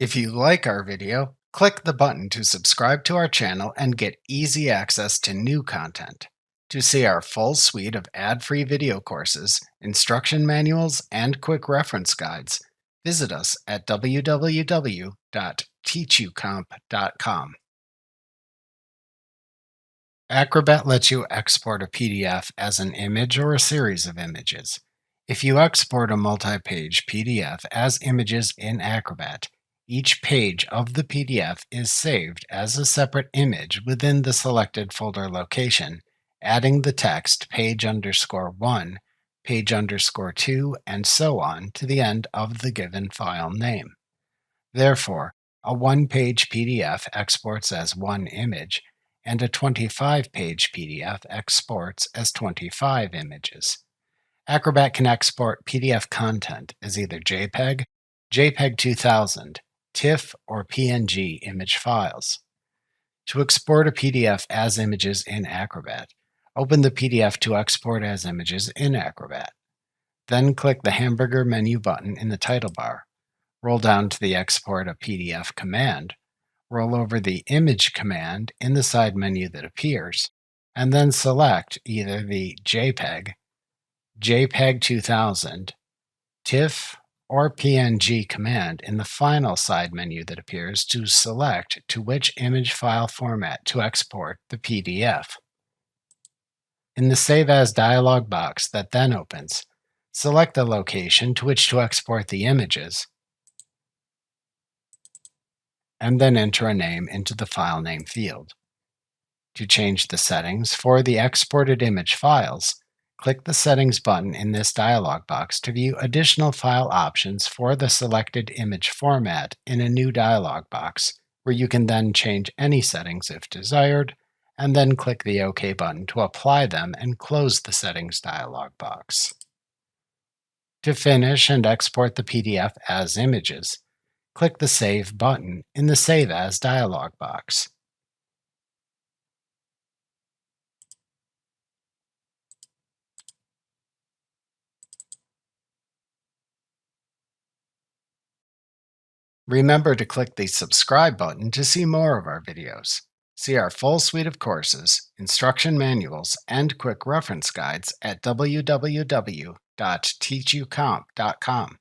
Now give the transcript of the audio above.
If you like our video, click the button to subscribe to our channel and get easy access to new content. To see our full suite of ad-free video courses, instruction manuals, and quick reference guides, visit us at www.teachucomp.com. Acrobat lets you export a PDF as an image or a series of images. If you export a multi-page PDF as images in Acrobat, each page of the PDF is saved as a separate image within the selected folder location, adding the text page_1, page_2, and so on to the end of the given file name. Therefore, a one-page PDF exports as one image, and a 25-page PDF exports as 25 images. Acrobat can export PDF content as either JPEG, JPEG 2000, TIFF, or PNG image files. To export a PDF as images in Acrobat, open the PDF to export as images in Acrobat. Then click the hamburger menu button in the title bar. Roll down to the Export a PDF command, roll over the Image command in the side menu that appears, and then select either the JPEG, JPEG 2000, TIFF, or PNG command in the final side menu that appears to select to which image file format to export the PDF. In the Save As dialog box that then opens, select the location to which to export the images, and then enter a name into the file name field. To change the settings for the exported image files, click the Settings button in this dialog box to view additional file options for the selected image format in a new dialog box, where you can then change any settings if desired, and then click the OK button to apply them and close the Settings dialog box. To finish and export the PDF as images, click the Save button in the Save As dialog box. Remember to click the subscribe button to see more of our videos. See our full suite of courses, instruction manuals, and quick reference guides at www.teachucomp.com.